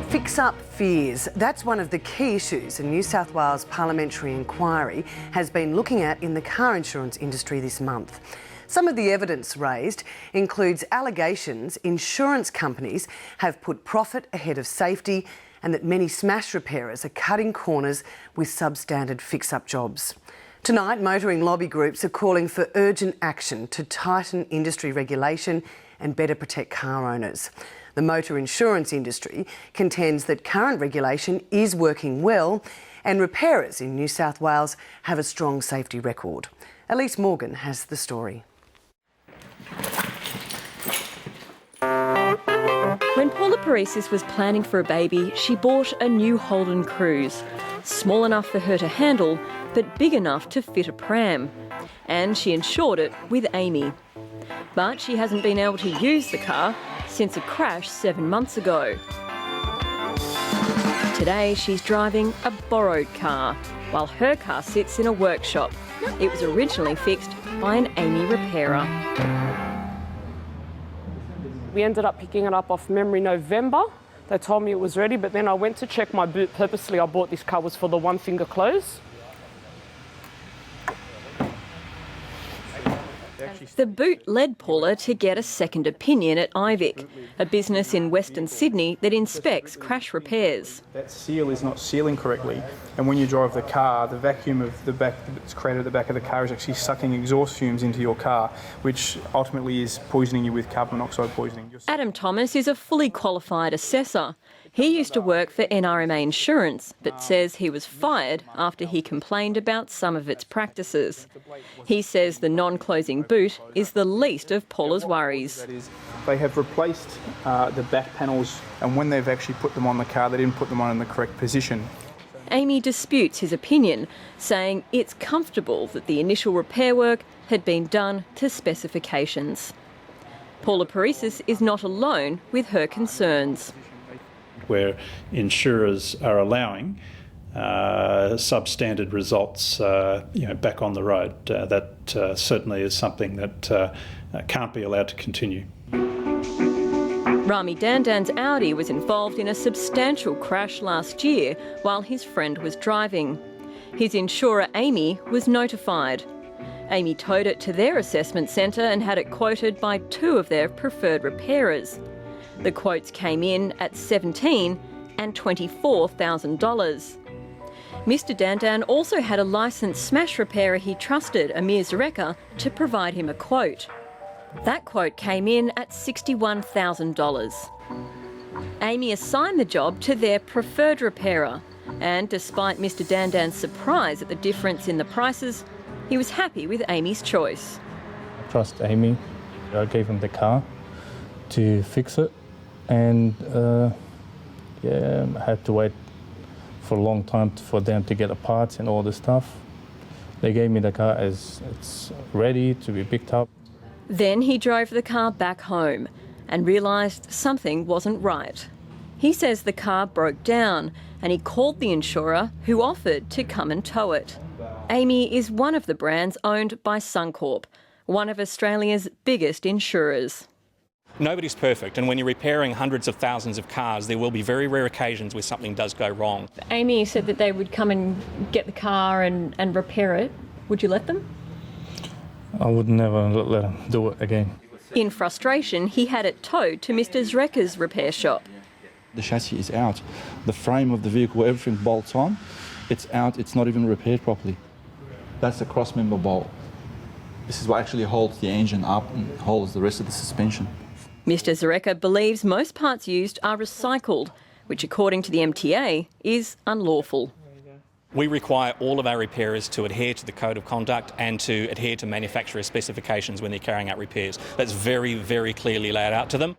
Fix-up fears. That's one of the key issues a New South Wales parliamentary inquiry has been looking at in the car insurance industry this month. Some of the evidence raised includes allegations insurance companies have put profit ahead of safety and that many smash repairers are cutting corners with substandard fix-up jobs. Tonight, motoring lobby groups are calling for urgent action to tighten industry regulation and better protect car owners. The motor insurance industry contends that current regulation is working well and repairers in New South Wales have a strong safety record. Elise Morgan has the story. When Paula Paresis was planning for a baby, she bought a new Holden Cruise. Small enough for her to handle, but big enough to fit a pram. And she insured it with Amy. But she hasn't been able to use the car since a crash 7 months ago. Today she's driving a borrowed car, while her car sits in a workshop. It was originally fixed by an Amy repairer. We ended up picking it up off memory November. They told me it was ready, but then I went to check my boot. Purposely, I bought this car was for the one finger close. The boot led Paula to get a second opinion at IVIC, a business in Western Sydney that inspects crash repairs. That seal is not sealing correctly, and when you drive the car, the vacuum of the back that's created at the back of the car is actually sucking exhaust fumes into your car, which ultimately is poisoning you with carbon monoxide poisoning. Adam Thomas is a fully qualified assessor. He used to work for NRMA Insurance, but says he was fired after he complained about some of its practices. He says the non-closing boot is the least of Paula's worries. That is, they have replaced the back panels, and when they've actually put them on the car, they didn't put them on in the correct position. Amy disputes his opinion, saying it's comfortable that the initial repair work had been done to specifications. Paula Paresis is not alone with her concerns. Where insurers are allowing substandard results back on the road. That certainly is something that can't be allowed to continue. Rami Dandan's Audi was involved in a substantial crash last year while his friend was driving. His insurer Amy was notified. Amy towed it to their assessment centre and had it quoted by two of their preferred repairers. The quotes came in at $17,000 and $24,000. Mr Dandan also had a licensed smash repairer he trusted, Amir Zareka, to provide him a quote. That quote came in at $61,000. Amy assigned the job to their preferred repairer, and despite Mr Dandan's surprise at the difference in the prices, he was happy with Amy's choice. I trust Amy. I gave him the car to fix it. And I had to wait for a long time for them to get the parts and all the stuff. They gave me the car as it's ready to be picked up. Then he drove the car back home and realised something wasn't right. He says the car broke down and he called the insurer who offered to come and tow it. Amy is one of the brands owned by Suncorp, one of Australia's biggest insurers. Nobody's perfect, and when you're repairing hundreds of thousands of cars, there will be very rare occasions where something does go wrong. Amy said that they would come and get the car and repair it. Would you let them? I would never let them do it again. In frustration, he had it towed to Mr Zareka's repair shop. The chassis is out. The frame of the vehicle, everything bolts on. It's out, it's not even repaired properly. That's the cross-member bolt. This is what actually holds the engine up and holds the rest of the suspension. Mr Zareka believes most parts used are recycled, which according to the MTA is unlawful. We require all of our repairers to adhere to the code of conduct and to adhere to manufacturer specifications when they're carrying out repairs. That's very, very clearly laid out to them.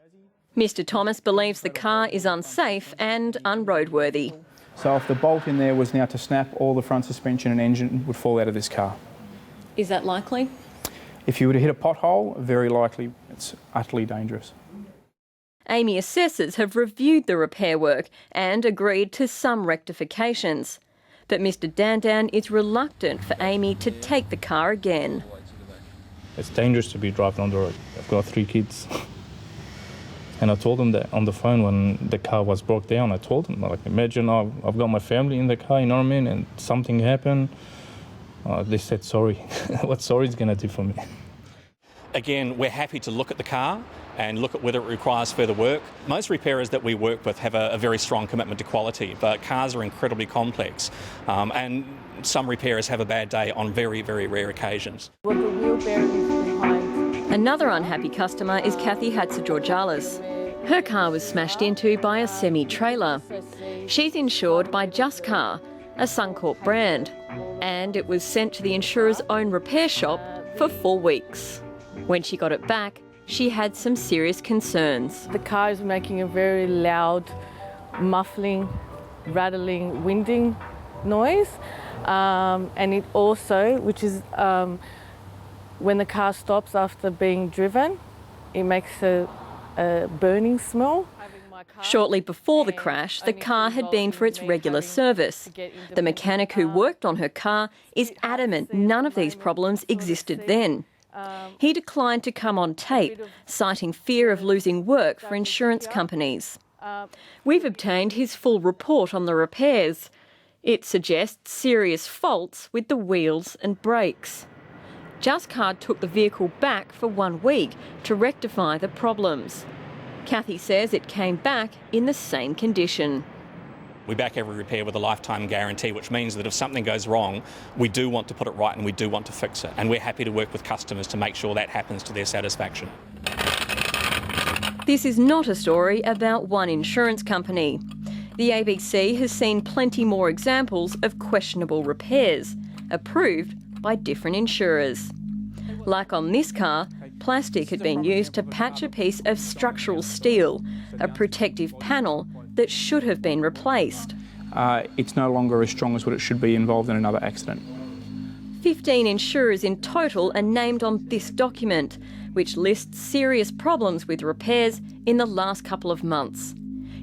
Mr Thomas believes the car is unsafe and unroadworthy. So if the bolt in there was now to snap, all the front suspension and engine would fall out of this car. Is that likely? If you were to hit a pothole, very likely. It's utterly dangerous. Amy assessors have reviewed the repair work and agreed to some rectifications. But Mr Dandan is reluctant for Amy to take the car again. It's dangerous to be driving on the road. I've got 3 kids. And I told them that on the phone when the car was broke down. I told them, like, imagine I've got my family in the car, you know what I mean, and something happened. They said sorry. What sorry is going to do for me? Again, we're happy to look at the car and look at whether it requires further work. Most repairers that we work with have a very strong commitment to quality, but cars are incredibly complex, and some repairers have a bad day on very, very rare occasions. What the wheel bearing is behind. Another unhappy customer is Kathy Hatzigeorgalis. Her car was smashed into by a semi-trailer. She's insured by Just Car, a Suncorp brand, and it was sent to the insurer's own repair shop for 4 weeks. When she got it back, she had some serious concerns. The car is making a very loud, muffling, rattling, winding noise. And it also, which is when the car stops after being driven, it makes a burning smell. Shortly before the crash, the car had been for its regular service. The mechanic who worked on her car is adamant none of these problems existed then. He declined to come on tape, citing fear of losing work for insurance companies. We've obtained his full report on the repairs. It suggests serious faults with the wheels and brakes. Just Car took the vehicle back for 1 week to rectify the problems. Kathy says it came back in the same condition. We back every repair with a lifetime guarantee, which means that if something goes wrong, we do want to put it right and we do want to fix it. And we're happy to work with customers to make sure that happens to their satisfaction. This is not a story about one insurance company. The ABC has seen plenty more examples of questionable repairs, approved by different insurers. Like on this car, plastic had been used to patch a piece of structural steel, a protective panel that should have been replaced. It's no longer as strong as what it should be involved in another accident. 15 insurers in total are named on this document, which lists serious problems with repairs in the last couple of months.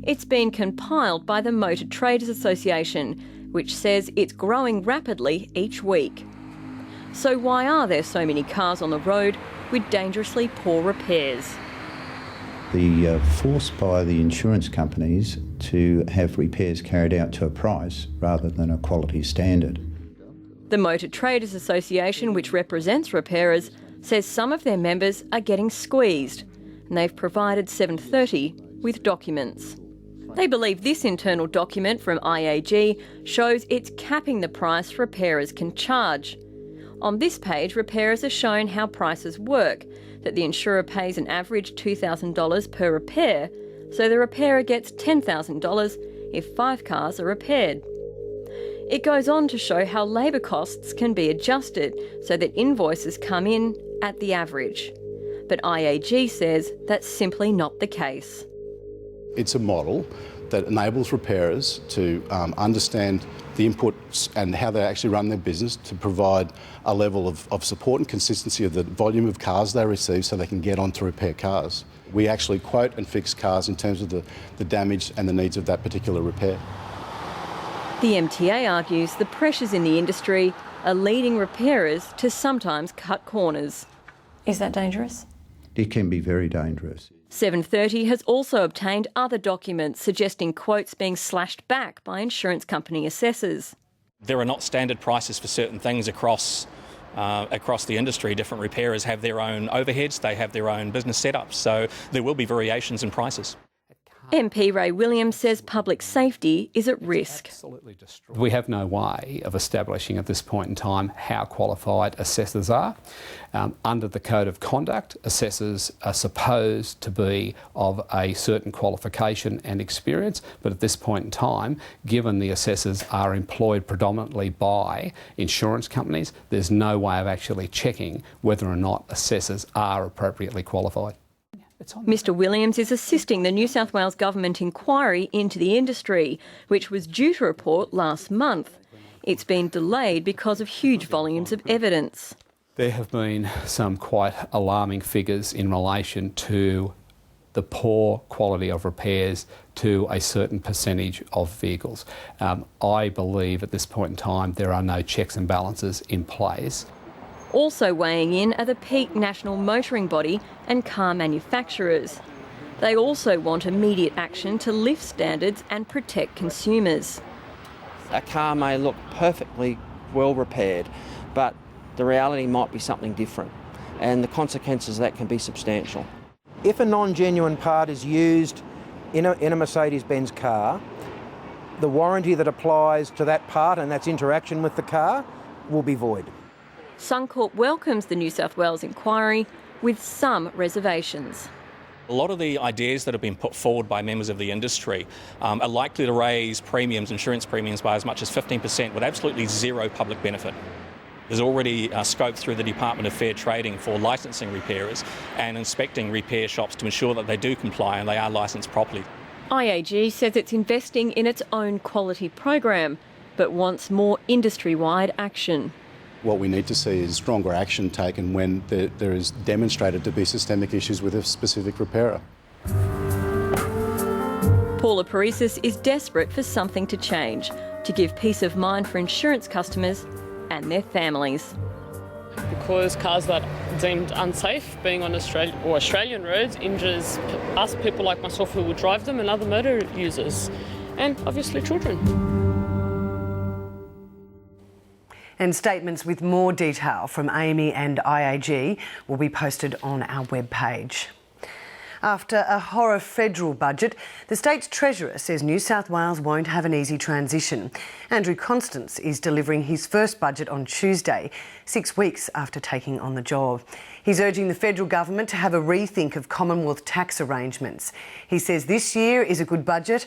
It's been compiled by the Motor Traders Association, which says it's growing rapidly each week. So why are there so many cars on the road with dangerously poor repairs? The force by the insurance companies to have repairs carried out to a price rather than a quality standard. The Motor Traders Association, which represents repairers, says some of their members are getting squeezed, and they've provided 730 with documents. They believe this internal document from IAG shows it's capping the price repairers can charge. On this page, repairers are shown how prices work, that the insurer pays an average $2,000 per repair, so the repairer gets $10,000 if 5 cars are repaired. It goes on to show how labour costs can be adjusted so that invoices come in at the average. But IAG says that's simply not the case. It's a model that enables repairers to understand the inputs and how they actually run their business to provide a level of support and consistency of the volume of cars they receive so they can get on to repair cars. We actually quote and fix cars in terms of the damage and the needs of that particular repair. The MTA argues the pressures in the industry are leading repairers to sometimes cut corners. Is that dangerous? It can be very dangerous. 730 has also obtained other documents suggesting quotes being slashed back by insurance company assessors. There are not standard prices for certain things across the industry. Different repairers have their own overheads, they have their own business setups, so there will be variations in prices. MP Ray Williams says public safety is at risk. We have no way of establishing at this point in time how qualified assessors are. Under the Code of Conduct, assessors are supposed to be of a certain qualification and experience, but at this point in time, given the assessors are employed predominantly by insurance companies, there's no way of actually checking whether or not assessors are appropriately qualified. Mr Williams is assisting the New South Wales Government inquiry into the industry, which was due to report last month. It's been delayed because of huge volumes of evidence. There have been some quite alarming figures in relation to the poor quality of repairs to a certain percentage of vehicles. I believe at this point in time there are no checks and balances in place. Also weighing in are the peak national motoring body and car manufacturers. They also want immediate action to lift standards and protect consumers. A car may look perfectly well repaired, but the reality might be something different, and the consequences of that can be substantial. If a non-genuine part is used in a Mercedes-Benz car, the warranty that applies to that part and that's interaction with the car will be void. Suncorp welcomes the New South Wales inquiry with some reservations. A lot of the ideas that have been put forward by members of the industry are likely to raise premiums, insurance premiums, by as much as 15% with absolutely zero public benefit. There's already scope through the Department of Fair Trading for licensing repairers and inspecting repair shops to ensure that they do comply and they are licensed properly. IAG says it's investing in its own quality program, but wants more industry-wide action. What we need to see is stronger action taken when there is demonstrated to be systemic issues with a specific repairer. Paula Paresis is desperate for something to change, to give peace of mind for insurance customers and their families. Because cars that are deemed unsafe being on Australian roads injures us, people like myself who would drive them, and other motor users, and obviously children. And statements with more detail from Amy and IAG will be posted on our webpage. After a horror federal budget, the state's Treasurer says New South Wales won't have an easy transition. Andrew Constance is delivering his first budget on Tuesday, 6 weeks after taking on the job. He's urging the federal government to have a rethink of Commonwealth tax arrangements. He says this year is a good budget